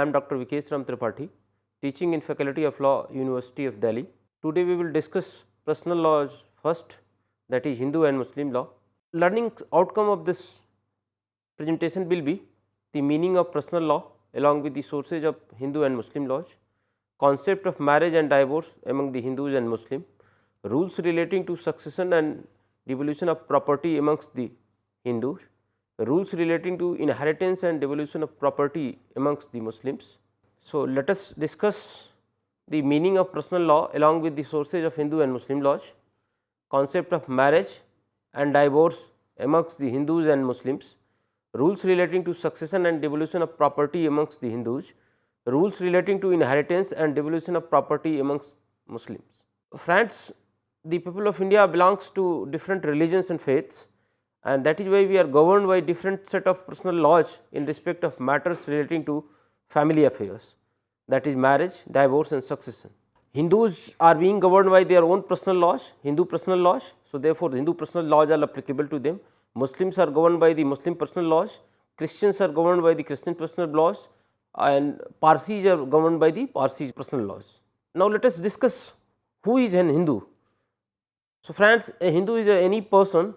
I am Dr. Vikesh Ram Tripathi, teaching in Faculty of Law, University of Delhi. Today we will discuss personal laws first, that is Hindu and Muslim law. Learning outcome of this presentation will be the meaning of personal law along with the sources of Hindu and Muslim laws, concept of marriage and divorce among the Hindus and Muslim, rules relating to succession and devolution of property amongst the Hindus, rules relating to inheritance and devolution of property amongst the Muslims. So, let us discuss the meaning of personal law along with the sources of Hindu and Muslim laws, concept of marriage and divorce amongst the Hindus and Muslims, rules relating to succession and devolution of property amongst the Hindus, rules relating to inheritance and devolution of property amongst Muslims. Friends, the people of India belongs to different religions and faiths, and that is why we are governed by different set of personal laws in respect of matters relating to family affairs, that is marriage, divorce and succession. Hindus are being governed by their own personal laws, Hindu personal laws. So, therefore, Hindu personal laws are applicable to them. Muslims are governed by the Muslim personal laws, Christians are governed by the Christian personal laws, and Parsis are governed by the Parsi personal laws. Now, let us discuss who is an Hindu. So, friends, a Hindu is any person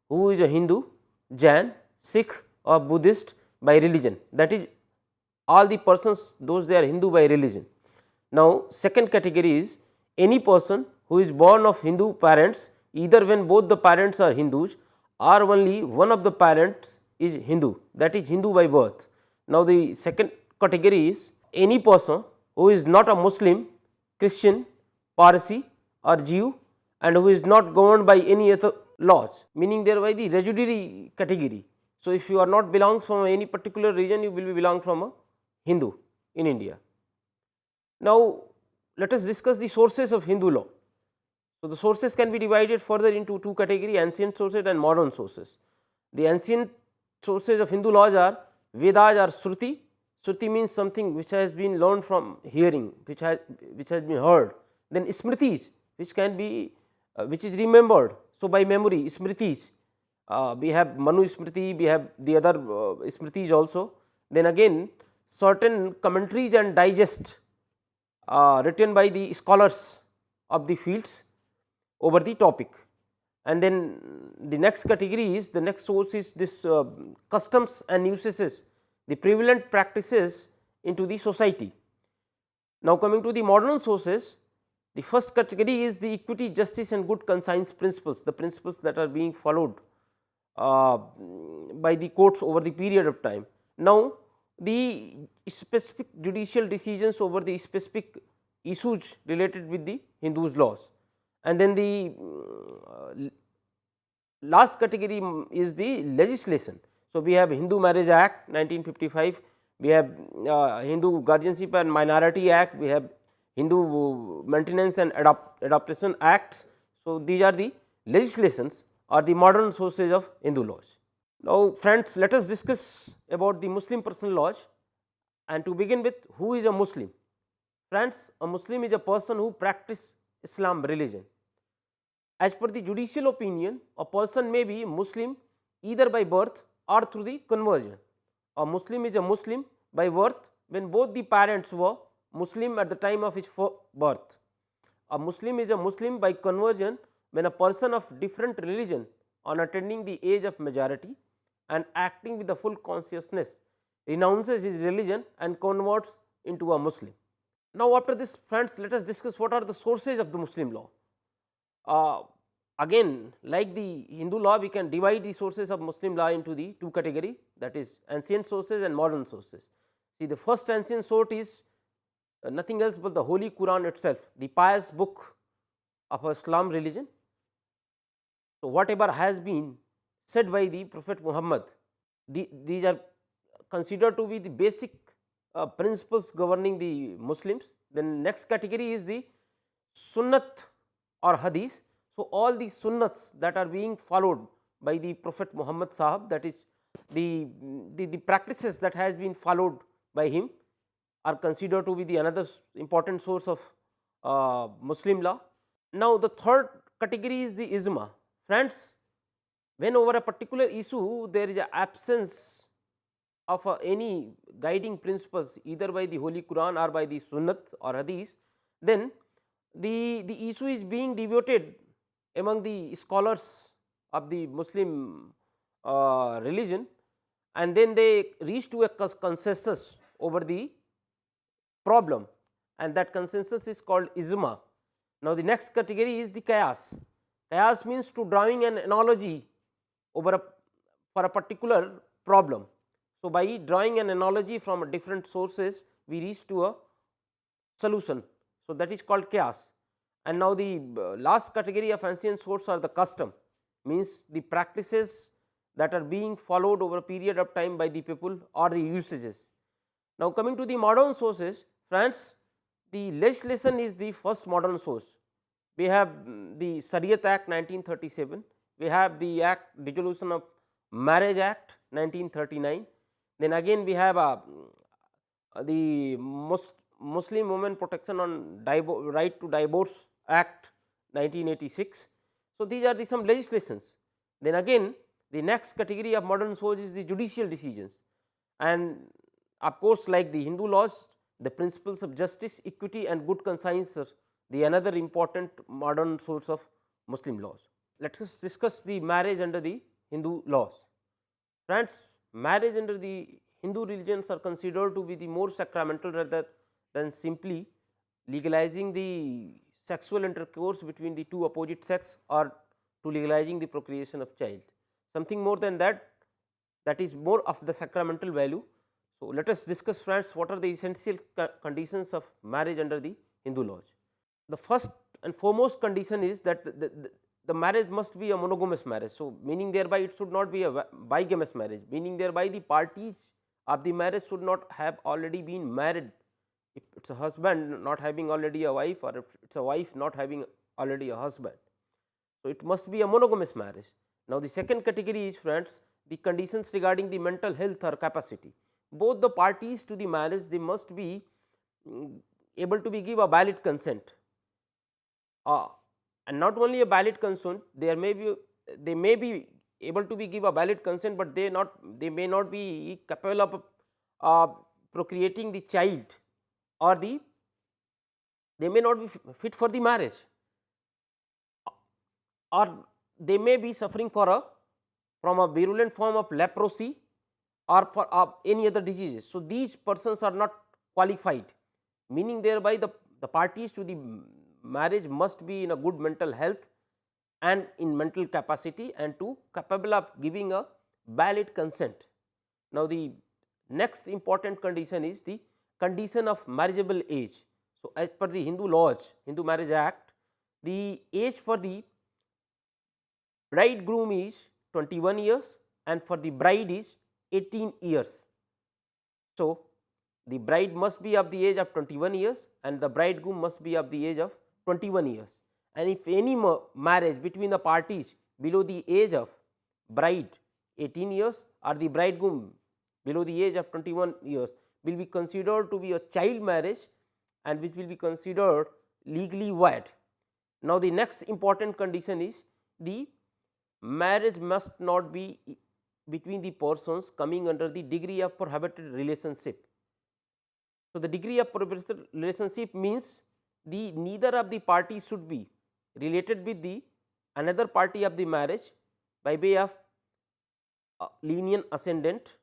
who is a Hindu, Jain, Sikh or Buddhist by religion, that is all the persons those they are Hindu by religion. Now, second category is any person who is born of Hindu parents, either when both the parents are Hindus or only one of the parents is Hindu, that is Hindu by birth. Now, the second category is any person who is not a Muslim, Christian, Parsi or Jew and who is not governed by any other laws, meaning thereby the residuary category. So, if you are not belongs from any particular region, you will be belong from a Hindu in India. Now, let us discuss the sources of Hindu law. So, the sources can be divided further into two categories, ancient sources and modern sources. The ancient sources of Hindu laws are Vedas or Shruti. Shruti means something which has been learned from hearing, which has been heard. Then Smritis, which can be which is remembered. So, by memory, Smritis, we have Manu Smriti, we have the other Smritis also. Then again certain commentaries and digest written by the scholars of the fields over the topic. And then the next category is, the next source is this customs and usages, the prevalent practices into the society. Now, coming to the modern sources, the first category is the equity, justice and good conscience principles, the principles that are being followed by the courts over the period of time. Now, the specific judicial decisions over the specific issues related with the Hindus laws. And then the last category is the legislation. So, we have Hindu Marriage Act 1955, we have Hindu Guardianship and Minority Act, we have Hindu Maintenance and Adaptation Acts. So, these are the legislations or the modern sources of Hindu laws. Now, friends, let us discuss about the Muslim personal laws, and to begin with, who is a Muslim? Friends, a Muslim is a person who practices Islam religion. As per the judicial opinion, a person may be Muslim either by birth or through the conversion. A Muslim is a Muslim by birth when both the parents were Muslim at the time of his birth. A Muslim is a Muslim by conversion when a person of different religion, on attaining the age of majority and acting with the full consciousness, renounces his religion and converts into a Muslim. Now, after this, friends, let us discuss what are the sources of the Muslim law. Again, like the Hindu law, we can divide the sources of Muslim law into the two categories, that is ancient sources and modern sources. See, the first ancient source is nothing else but the Holy Quran itself, the pious book of Islam religion. So, whatever has been said by the Prophet Muhammad, these are considered to be the basic principles governing the Muslims. Then next category is the Sunnat or Hadith. So, all the Sunnats that are being followed by the Prophet Muhammad Sahab, that is the practices that has been followed by him, are considered to be the another important source of Muslim law. Now, the third category is the Ijma. Friends, when over a particular issue there is an absence of any guiding principles either by the Holy Quran or by the Sunnat or Hadith, then the issue is being debated among the scholars of the Muslim religion, and then they reach to a consensus over the problem, and that consensus is called ijma. Now, the next category is the qiyas. Qiyas means to drawing an analogy over for a particular problem. So, by drawing an analogy from different sources, we reach to a solution. So, that is called qiyas. And now, the last category of ancient source are the custom, means the practices that are being followed over a period of time by the people or the usages. Now, coming to the modern sources, friends, the legislation is the first modern source. We have the Shariat Act 1937, we have the Act Dissolution of Marriage Act 1939, then again we have the Muslim Women Protection on Right to Divorce Act 1986. So, these are the some legislations. Then again the next category of modern source is the judicial decisions, and of course, like the Hindu laws, the principles of justice, equity and good conscience are the another important modern source of Muslim laws. Let us discuss the marriage under the Hindu laws. Friends, marriage under the Hindu religions are considered to be the more sacramental rather than simply legalizing the sexual intercourse between the two opposite sex or to legalizing the procreation of child. Something more than that, that is more of the sacramental value. So, let us discuss, friends, what are the essential conditions of marriage under the Hindu laws. The first and foremost condition is that the marriage must be a monogamous marriage. So, meaning thereby it should not be a bigamous marriage, meaning thereby the parties of the marriage should not have already been married. If it is a husband not having already a wife, or if it is a wife not having already a husband. So, it must be a monogamous marriage. Now, the second category is, friends, the conditions regarding the mental health or capacity. Both the parties to the marriage, they must be able to be give a valid consent, and not only a valid consent, they may be able to be give a valid consent, but they may not be capable of procreating the child, or they may not be fit for the marriage, or they may be suffering from a virulent form of leprosy or for any other diseases. So, these persons are not qualified, meaning thereby the parties to the marriage must be in a good mental health and in mental capacity and to capable of giving a valid consent. Now, the next important condition is the condition of marriageable age. So, as per the Hindu laws, Hindu Marriage Act, the age for the bridegroom is 21 years and for the bride is 18 years. So, the bride must be of the age of 21 years and the bridegroom must be of the age of 21 years. And if any marriage between the parties below the age of bride 18 years or the bridegroom below the age of 21 years will be considered to be a child marriage and which will be considered legally void. Now, the next important condition is the marriage must not be between the persons coming under the degree of prohibited relationship. So, the degree of prohibited relationship means the neither of the parties should be related with the another party of the marriage by way of lineal ascendant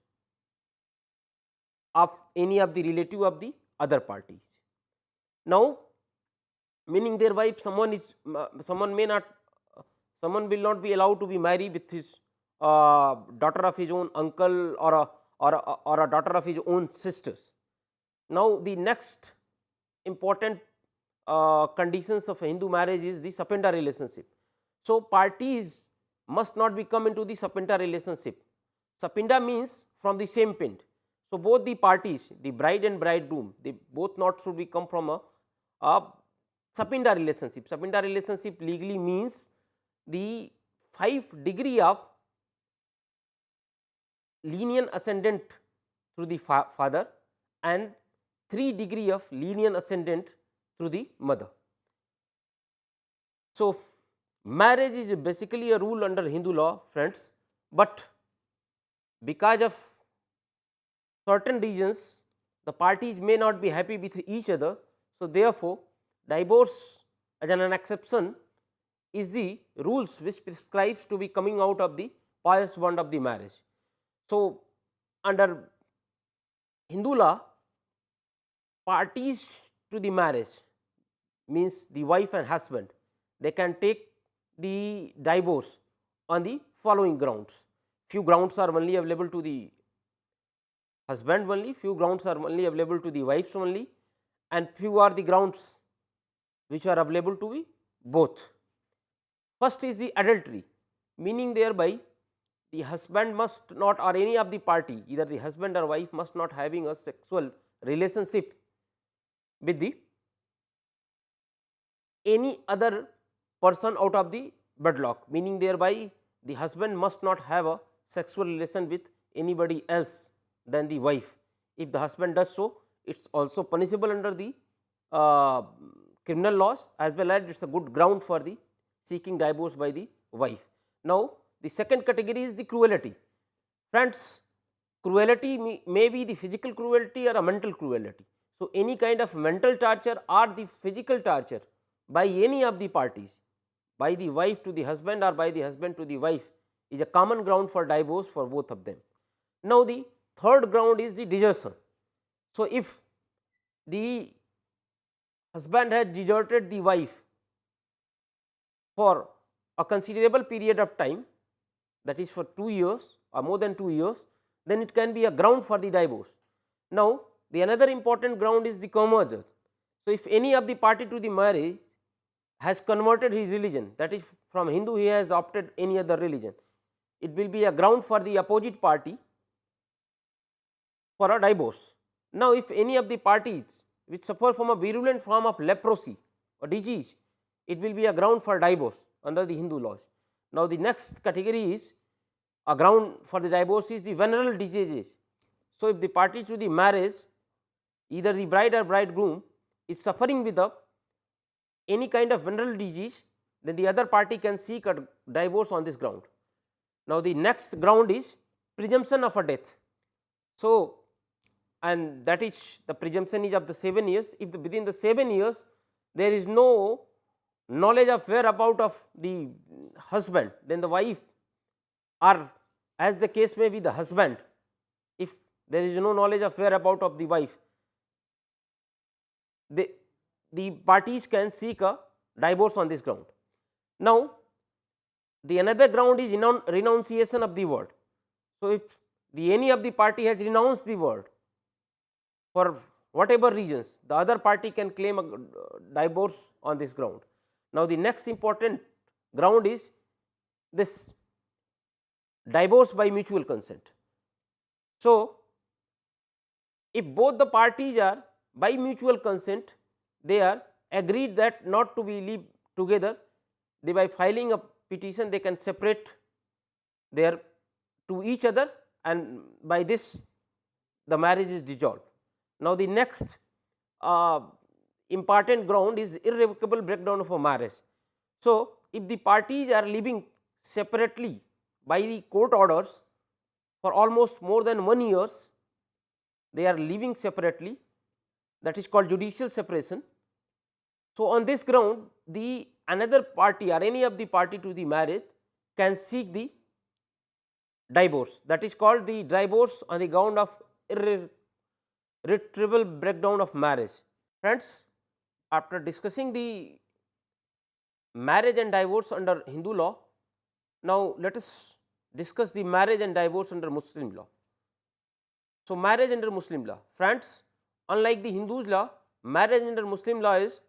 of any of the relative of the other parties. Now, meaning thereby someone will not be allowed to be married with his daughter of his own uncle or a daughter of his own sisters. Now, the next important conditions of a Hindu marriage is the Sapinda relationship. So, parties must not become into the Sapinda relationship. Sapinda means from the same pint. So, both the parties, the bride and bridegroom, they both not should become from a Sapinda relationship. Sapinda relationship legally means the 5 degree of lineal ascendant through the father and 3 degree of lineal ascendant through the mother. So, marriage is basically a rule under Hindu law, friends, but because of certain regions the parties may not be happy with each other. So, therefore, divorce as an exception is the rules which prescribes to be coming out of the pious bond of the marriage. So, under Hindu law, parties to the marriage means the wife and husband, they can take the divorce on the following grounds. Few grounds are only available to the husband only, few grounds are only available to the wives only, and few are the grounds which are available to be both. First is the adultery, meaning thereby the husband must not, or any of the party, either the husband or wife, must not having a sexual relationship with the any other person out of the wedlock, meaning thereby the husband must not have a sexual relation with anybody else than the wife. If the husband does so, it is also punishable under the criminal laws, as well as it is a good ground for the seeking divorce by the wife. Now, the second category is the cruelty. Friends, cruelty may be the physical cruelty or a mental cruelty. So, any kind of mental torture or the physical torture by any of the parties, by the wife to the husband or by the husband to the wife, is a common ground for divorce for both of them. Now, the third ground is the desertion. So, if the husband has deserted the wife for a considerable period of time, that is for 2 years or more than 2 years, then it can be a ground for the divorce. Now, the another important ground is the conversion. So, if any of the party to the marriage has converted his religion, that is from Hindu he has opted any other religion, it will be a ground for the opposite party for a divorce. Now, if any of the parties which suffer from a virulent form of leprosy or disease, it will be a ground for divorce under the Hindu laws. Now, the next category is a ground for the divorce is the venereal diseases. So, if the party to the marriage, either the bride or bridegroom, is suffering with any kind of venereal disease, then the other party can seek a divorce on this ground. Now, the next ground is presumption of a death. So, and that is the presumption is of the 7 years. If within the 7 years there is no knowledge of whereabout of the husband, then the wife, or as the case may be the husband, if there is no knowledge of whereabout of the wife, the parties can seek a divorce on this ground. Now, the another ground is renunciation of the word. So, if any of the party has renounced the word for whatever reasons, the other party can claim a divorce on this ground. Now, the next important ground is this divorce by mutual consent. So, if both the parties are by mutual consent, they are agreed that not to be live together, they by filing a petition they can separate their to each other, and by this the marriage is dissolved. Now, the next important ground is irrevocable breakdown of a marriage. So, if the parties are living separately by the court orders for almost more than 1 year, they are living separately, that is called judicial separation. So, on this ground the another party or any of the party to the marriage can seek the divorce, that is called the divorce on the ground of irretrievable breakdown of marriage. Friends, after discussing the marriage and divorce under Hindu law, now let us discuss the marriage and divorce under Muslim law. So, marriage under Muslim law, friends, unlike the Hindus law, marriage under Muslim law is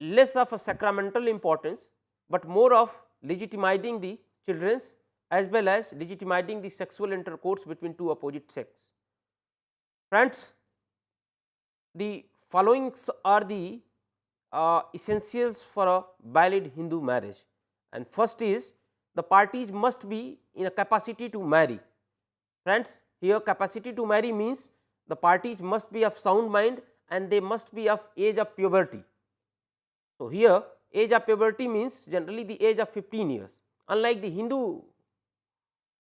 less of a sacramental importance, but more of legitimizing the children's as well as legitimizing the sexual intercourse between two opposite sex. Friends, the following are the essentials for a valid Hindu marriage, and first is the parties must be in a capacity to marry. Friends, here capacity to marry means the parties must be of sound mind and they must be of age of puberty. So, here age of puberty means generally the age of 15 years. Unlike the Hindu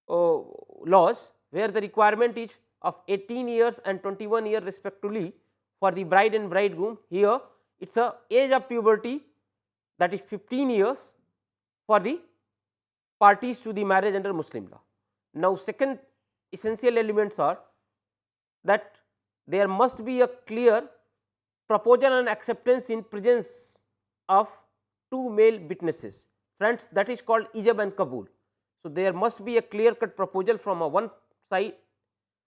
laws, where the requirement is of 18 years and 21 years respectively for the bride and bridegroom. Here it is a age of puberty, that is 15 years for the parties to the marriage under Muslim law. Now, second essential elements are that there must be a clear proposal and acceptance in presence of two male witnesses. Friends, that is called ijab and kabul. So, there must be a clear cut proposal from a one side,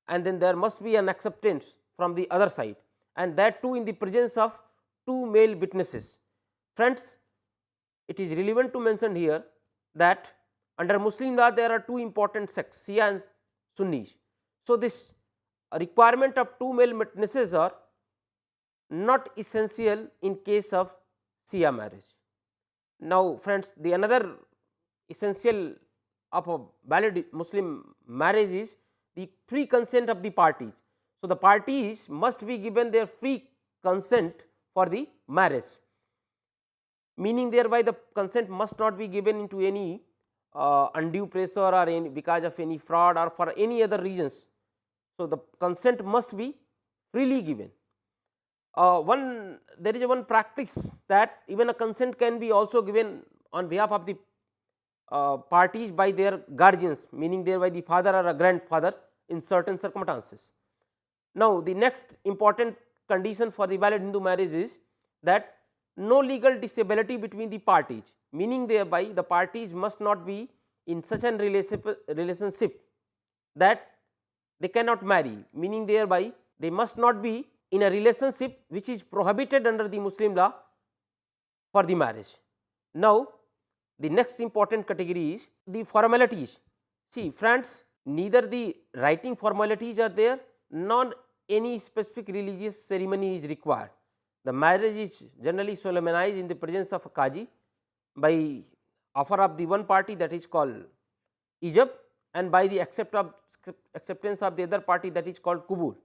and then there must be an acceptance from the other side, and that too in the presence of two male witnesses. Friends, it is relevant to mention here that under Muslim law there are two important sects, Shia and Sunnis. So, this requirement of two male witnesses are not essential in case of Shia marriage. Now, friends, the another essential of a valid Muslim marriage is the free consent of the parties. So, the parties must be given their free consent for the marriage, meaning thereby the consent must not be given into any undue pressure or any because of any fraud or for any other reasons. So, the consent must be freely given. There is one practice that even a consent can be also given on behalf of the parties by their guardians, meaning thereby the father or a grandfather in certain circumstances. Now, the next important condition for the valid Hindu marriage is that no legal disability between the parties, meaning thereby the parties must not be in such an relationship that they cannot marry, meaning thereby they must not be in a relationship which is prohibited under the Muslim law for the marriage. Now, the next important category is the formalities. See friends, neither the writing formalities are there nor any specific religious ceremony is required. The marriage is generally solemnized in the presence of a Qazi by offer of the one party, that is called ijab, and by the acceptance of the other party, that is called kubul.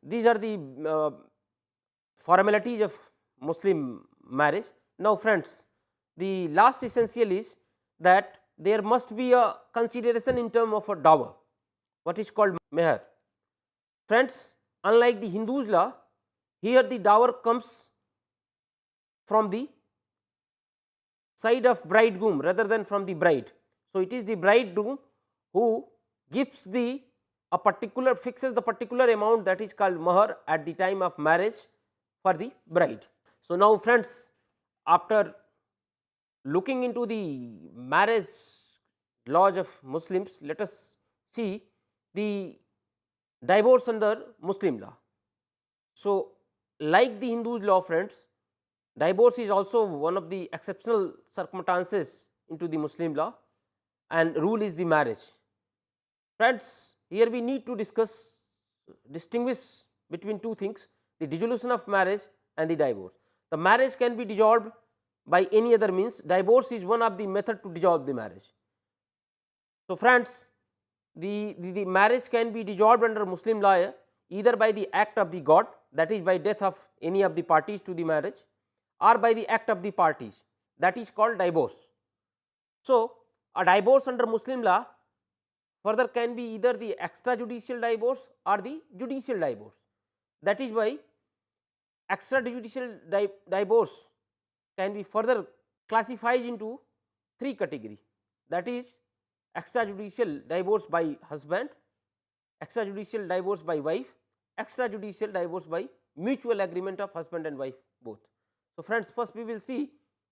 These are the formalities of Muslim marriage. Now, friends, the last essential is that there must be a consideration in terms of a dower, what is called meher. Friends, unlike the Hindus law, here the dower comes from the side of bridegroom rather than from the bride. So, it is the bridegroom who gives fixes the particular amount, that is called mahar, at the time of marriage for the bride. So, now friends, after looking into the marriage laws of Muslims, let us see the divorce under Muslim law. So, like the Hindu law, friends, divorce is also one of the exceptional circumstances into the Muslim law, and rule is the marriage. Friends, here we need to distinguish between two things, the dissolution of marriage and the divorce. The marriage can be dissolved by any other means, divorce is one of the method to dissolve the marriage. So, friends, the marriage can be dissolved under Muslim law either by the act of the God, that is by death of any of the parties to the marriage, or by the act of the parties, that is called divorce. So, a divorce under Muslim law further can be either the extrajudicial divorce or the judicial divorce. That is why extrajudicial divorce can be further classified into three categories, that is extrajudicial divorce by husband, extrajudicial divorce by wife, extrajudicial divorce by mutual agreement of husband and wife both. So, friends, first we will see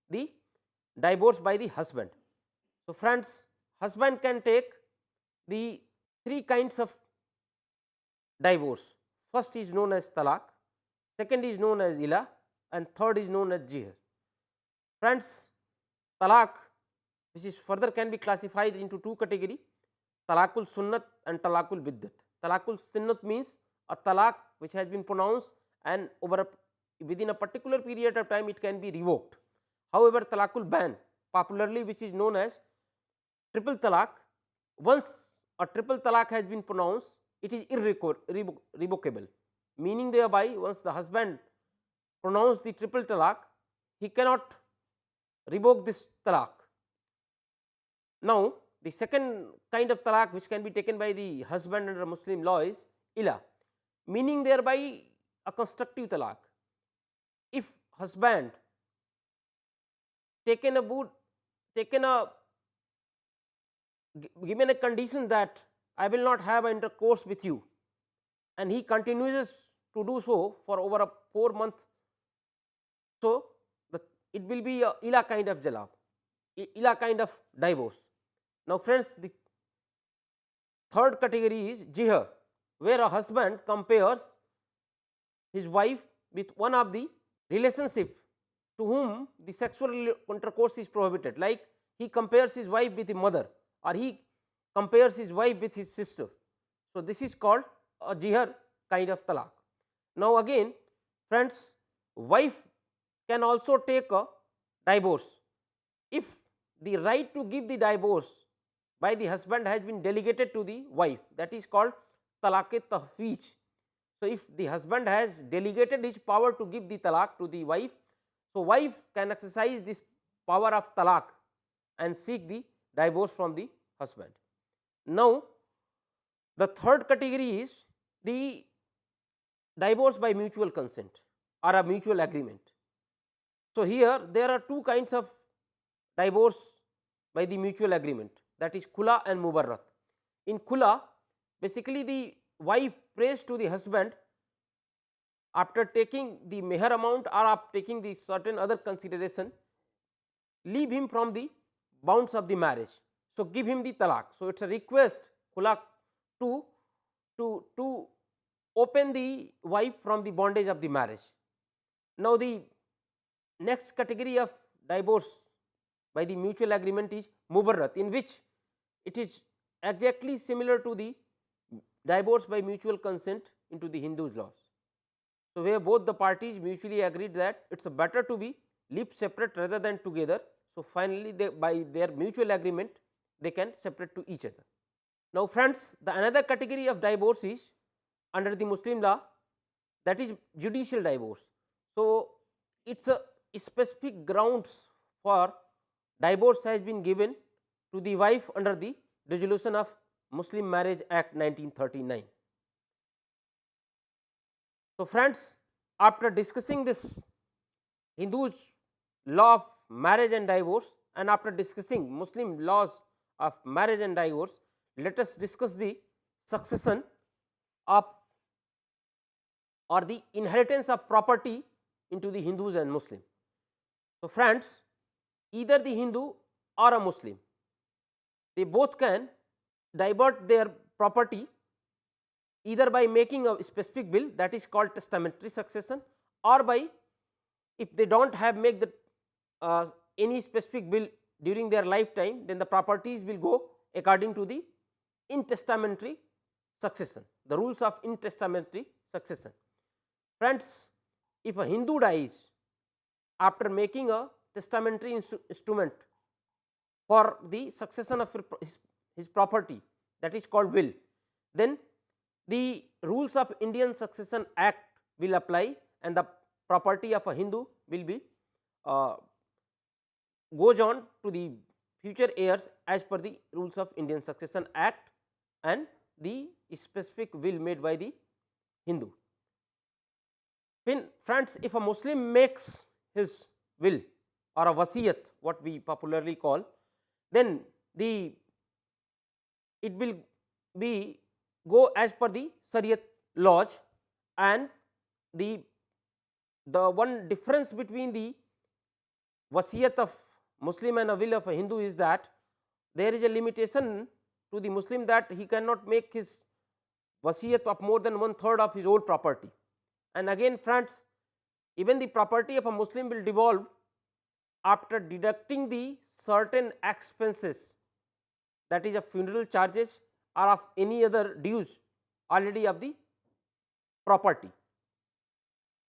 the divorce by the husband. So, friends, husband can take the three kinds of divorce. First is known as talaq, second is known as ila, and third is known as jihar. Friends, talaq, which is further can be classified into two categories, talaqul sunnat and talaqul biddat. Talaqul sunnat means a talaq which has been pronounced and within a particular period of time it can be revoked. However, talaqul ban, popularly which is known as triple talaq, once a triple talaq has been pronounced, it is irrevocable, meaning thereby once the husband pronounced the triple talaq, he cannot revoke this talaq. Now, the second kind of talaq which can be taken by the husband under Muslim law is ila, meaning thereby a constructive talaq. If husband taken a given a condition that I will not have intercourse with you, and he continues to do so for over a 4 month, so it will be a ila kind of jalab, ila kind of divorce. Now friends, the third category is jihar, where a husband compares his wife with one of the relationship to whom the sexual intercourse is prohibited, like he compares his wife with his mother, or he compares his wife with his sister. So this is called a jihar kind of talaq. Now again friends, wife can also take a divorce if the right to give the divorce by the husband has been delegated to the wife, that is called talaq-e-tahfiz. So if the husband has delegated his power to give the talaq to the wife, so wife can exercise this power of talaq and seek the divorce from the husband. Now the third category is the divorce by mutual consent or a mutual agreement. So here there are two kinds of divorce by the mutual agreement, that is khula and mubarrat. In khula, basically the wife prays to the husband after taking the meher amount or after taking the certain other consideration, leave him from the bounds of the marriage. So give him the talaq. So it is a request khula to open the wife from the bondage of the marriage. Now the next category of divorce by the mutual agreement is mubarrat, in which it is exactly similar to the divorce by mutual consent into the Hindu's laws. So where both the parties mutually agreed that it is better to be live separate rather than together. So finally they, by their mutual agreement, they can separate to each other. Now friends, the another category of divorce is under the Muslim law, that is judicial divorce. So it is a specific grounds for divorce has been given to the wife under the resolution of Muslim Marriage Act 1939. So friends, after discussing this Hindu's law of marriage and divorce, and after discussing Muslim laws of marriage and divorce, let us discuss the succession of or the inheritance of property into the Hindus and Muslim. So friends, either the Hindu or a Muslim, they both can divert their property either by making a specific will, that is called testamentary succession, or by, if they do not have make the any specific will during their lifetime, then the properties will go according to the intestamentary succession, the rules of intestamentary succession. Friends, if a Hindu dies after making a testamentary instrument for the succession of his property, that is called will, then the rules of Indian Succession Act will apply, and the property of a Hindu will be goes on to the future heirs as per the rules of Indian Succession Act and the specific will made by the Hindu. When friends, if a Muslim makes his will or a wasiyat, what we popularly call, then it will be go as per the Shariat laws, and the one difference between the wasiyat of Muslim and a will of a Hindu is that there is a limitation to the Muslim that he cannot make his wasiyat of more than 1/3 of his whole property. And again friends, even the property of a Muslim will devolve after deducting the certain expenses, that is of funeral charges or of any other dues already of the property.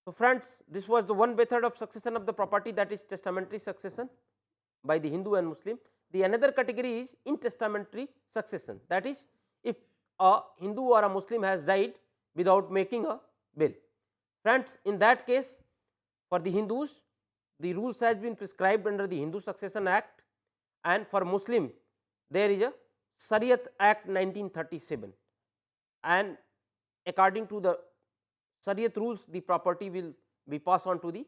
So friends, this was the one method of succession of the property, that is testamentary succession by the Hindu and Muslim. The another category is intestamentary succession, that is if a Hindu or a Muslim has died without making a will. Friends, in that case, for the Hindus, the rules has been prescribed under the Hindu Succession Act, and for Muslim there is a Shariat Act 1937, and according to the Shariat rules, the property will be passed on to the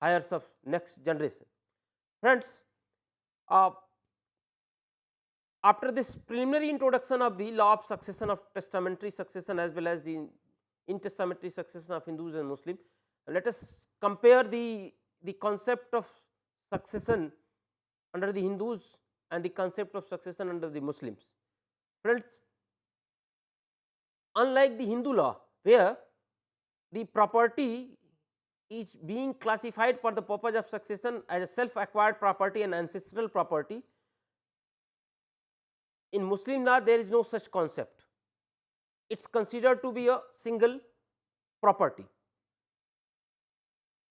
heirs of next generation. Friends, after this preliminary introduction of the law of succession of testamentary succession as well as the intestamentary succession of Hindus and Muslims, let us compare the concept of succession under the Hindus and the concept of succession under the Muslims. Friends, unlike the Hindu law, where the property is being classified for the purpose of succession as a self acquired property and ancestral property, in Muslim law there is no such concept. It is considered to be a single property.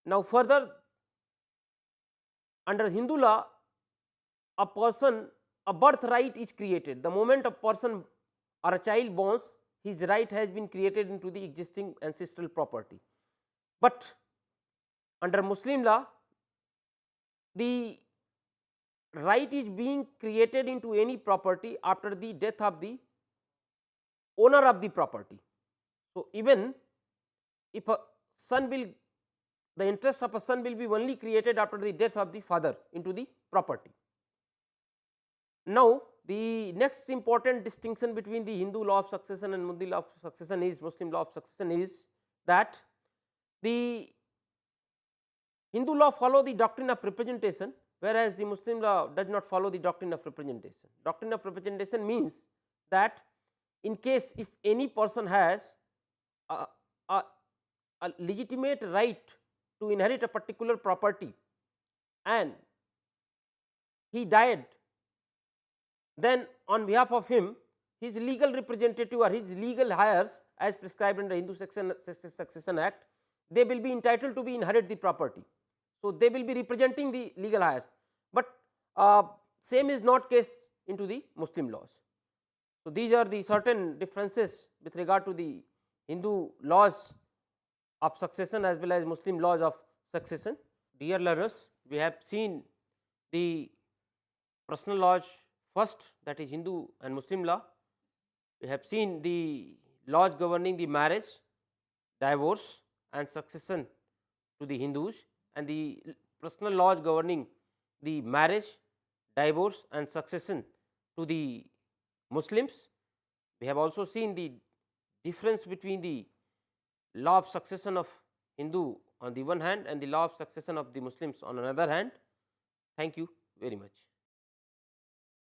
Now, further, under Hindu law, a person, a birthright is created. The moment a person or a child borns, his right has been created into the existing ancestral property. But under Muslim law, the right is being created into any property after the death of the owner of the property. So, even if a son will, the interest of a son will be only created after the death of the father into the property. Now, the next important distinction between the Hindu law of succession and Muslim law of succession is that the Hindu law follow the doctrine of representation, whereas the Muslim law does not follow the doctrine of representation. Doctrine of representation means that in case if any person has a legitimate right to inherit a particular property and he died, then on behalf of him, his legal representative or his legal heirs as prescribed under Hindu Succession Act, they will be entitled to be inherit the property. So, they will be representing the legal heirs, but same is not case into the Muslim laws. So, these are the certain differences with regard to the Hindu laws of succession as well as Muslim laws of succession. Dear learners, we have seen the personal laws first, that is Hindu and Muslim law. We have seen the laws governing the marriage, divorce and succession to the Hindus, and the personal laws governing the marriage, divorce and succession to the Muslims. We have also seen the difference between the law of succession of Hindu on the one hand and the law of succession of the Muslims on another hand. Thank you very much.